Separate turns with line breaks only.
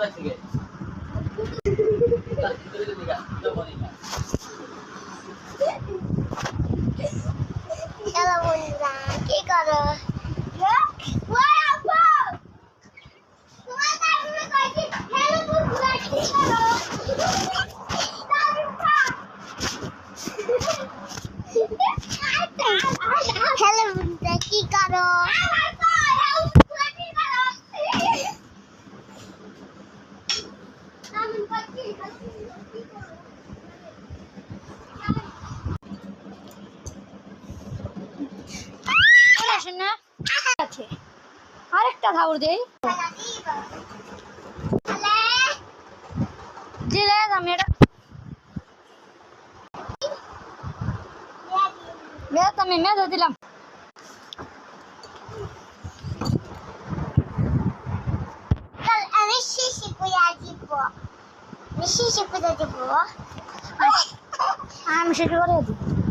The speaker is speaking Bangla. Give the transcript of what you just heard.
Hello বন্ধুরা, কি করো? হ্যালো বন্ধুরা, কি করো?
আছে আরেকটা খাবার দেই দিলে আমি এটা আমি মেজে দিলাম।
আমি শিশি করে দিব।
আমি শেষ করে দিই